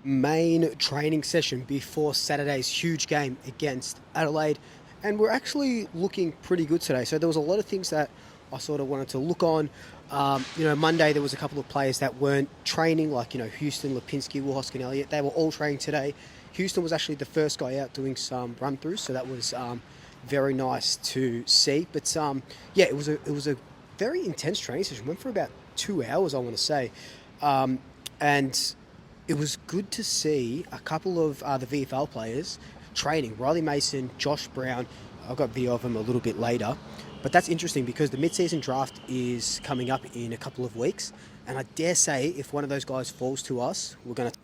main training session before Saturday's huge game against Adelaide, and we're actually looking pretty good today. So there was a lot of things that I sort of wanted to look on. Monday there was a couple of players that weren't training, like Houston, Lipinski, Wilhoskin, Elliott. They were all training today. Houston was actually the first guy out doing some run throughs, so that was very nice to see. But yeah, it was a very intense training session. Went for about 2 hours, I want to say, and it was good to see a couple of the VFL players training. Riley Mason, Josh Brown. I've got video of them a little bit later. But that's interesting because the mid-season draft is coming up in a couple of weeks. And I dare say if one of those guys falls to us, we're going to...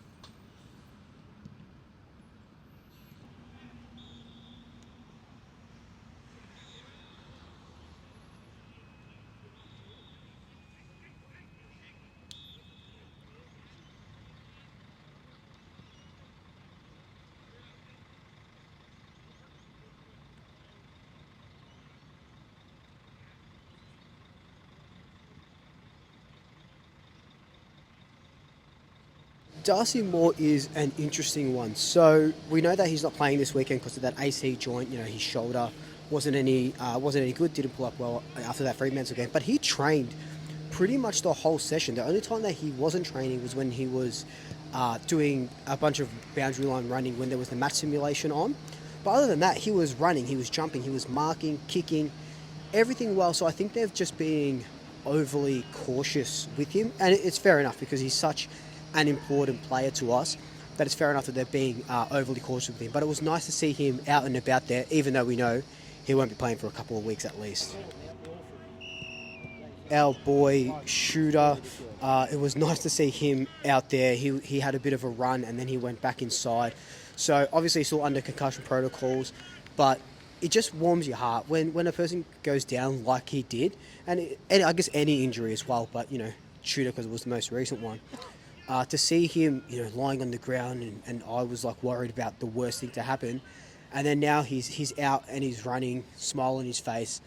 Darcy Moore is an interesting one. So we know that he's not playing this weekend because of that AC joint. His shoulder wasn't any good. Didn't pull up well after that Fremantle game. But he trained pretty much the whole session. The only time that he wasn't training was when he was doing a bunch of boundary line running when there was the match simulation on. But other than that, he was running, he was jumping, he was marking, kicking, everything well. So I think they've just been overly cautious with him, and it's fair enough because he's such an important player to us that it's fair enough that they're being overly cautious with him. But it was nice to see him out and about there, even though we know he won't be playing for a couple of weeks at least. Our boy Shooter, it was nice to see him out there. He had a bit of a run and then he went back inside. So obviously still under concussion protocols, but it just warms your heart when a person goes down like he did, and I guess any injury as well, but Shooter because it was the most recent one. To see him, lying on the ground, and I was like worried about the worst thing to happen, and then now he's out and he's running, smile on his face.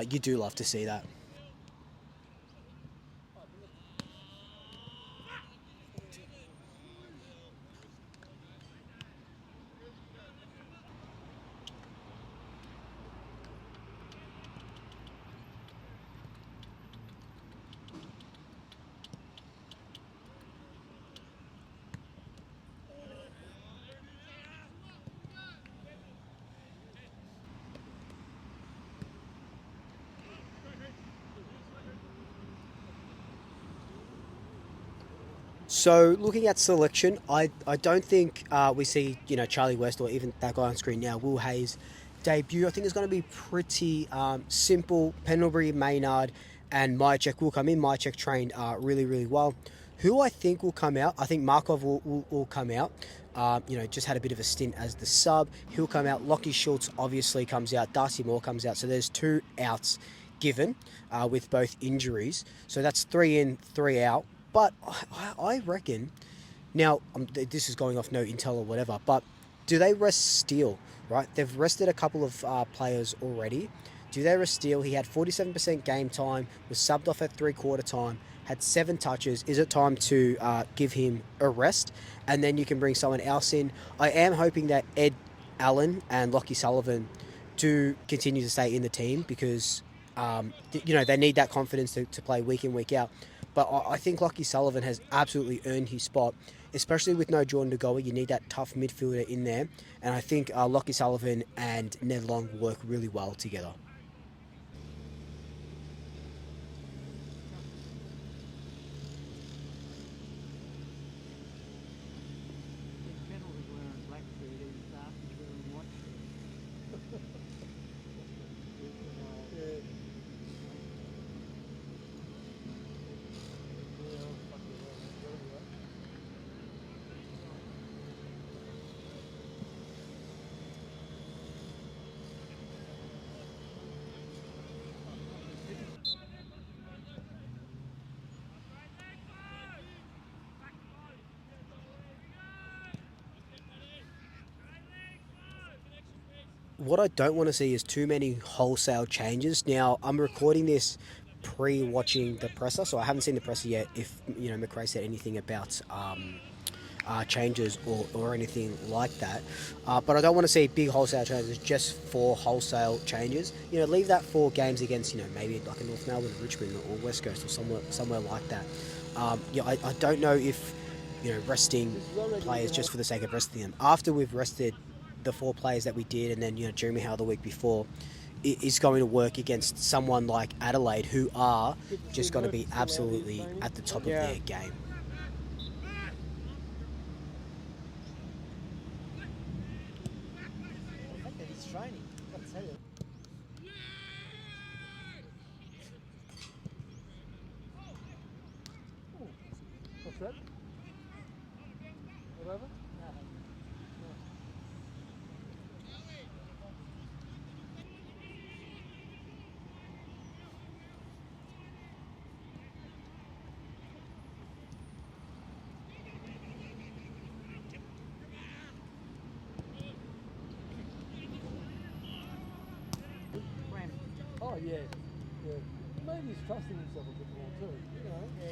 You do love to see that. So looking at selection, I don't think we see Charlie West or even that guy on screen now, Will Hayes, debut. I think it's going to be pretty simple. Pendlebury, Maynard, and Myercheck will come in. Myercheck trained really, really well. Who I think will come out, I think Markov will come out. Just had a bit of a stint as the sub. He'll come out. Lachie Schultz obviously comes out. Darcy Moore comes out. So there's 2 outs given with both injuries. So that's 3 in, 3 out. But I reckon, now this is going off no intel or whatever, but do they rest Steele, right? They've rested a couple of players already. Do they rest Steele? He had 47% game time, was subbed off at 3/4 time, had 7 touches. Is it time to give him a rest? And then you can bring someone else in. I am hoping that Ed Allen and Lachie Sullivan do continue to stay in the team because, they need that confidence to play week in, week out. But I think Lachie Sullivan has absolutely earned his spot, especially with no Jordan DeGoa. You need that tough midfielder in there. And I think Lachie Sullivan and Ned Long work really well together. What I don't want to see is too many wholesale changes. Now, I'm recording this pre-watching the presser, so I haven't seen the presser yet. If McRae said anything about changes or anything like that. But I don't want to see big wholesale changes just for wholesale changes. Leave that for games against, maybe like a North Melbourne, Richmond, or West Coast, or somewhere like that. I don't know if resting players just for the sake of resting them. After we've rested the 4 players that we did, and then Jeremy Howe the week before, it is going to work against someone like Adelaide, who are just going to be absolutely at the top of their game. Training. I'll tell you. What's that? Whatever? Oh yeah, yeah. Maybe he's trusting himself a bit more too. Yeah.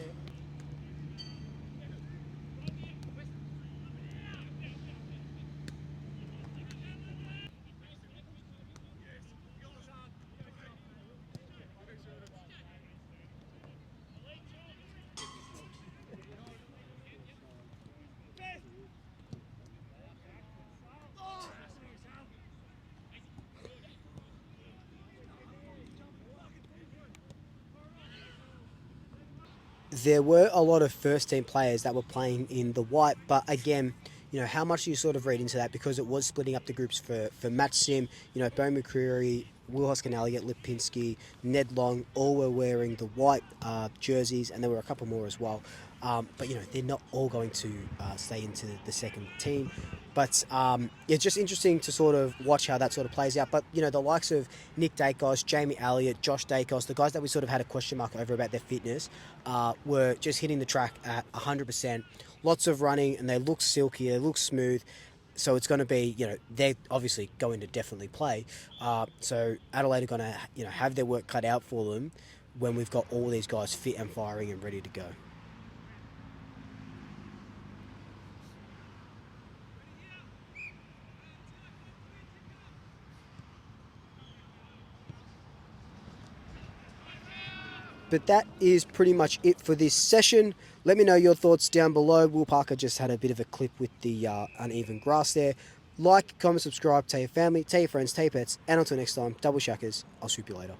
There were a lot of first team players that were playing in the white, but again, how much do you sort of read into that? Because it was splitting up the groups for Matt Sim, Bo McCreary, Will Hoskin, Elliott, Lipinski, Ned Long, all were wearing the white jerseys, and there were a couple more as well. But they're not all going to stay into the second team. But it's just interesting to sort of watch how that sort of plays out. But the likes of Nick Dacos, Jamie Elliott, Josh Dacos, the guys that we sort of had a question mark over about their fitness, were just hitting the track at 100%. Lots of running, and they look silky, they look smooth. So it's going to be, they're obviously going to definitely play. So Adelaide are going to, have their work cut out for them when we've got all these guys fit and firing and ready to go. But that is pretty much it for this session. Let me know your thoughts down below. Will Parker just had a bit of a clip with the uneven grass there. Like, comment, subscribe, tell your family, tell your friends, tell your pets, and until next time, double shackers. I'll swoop you later.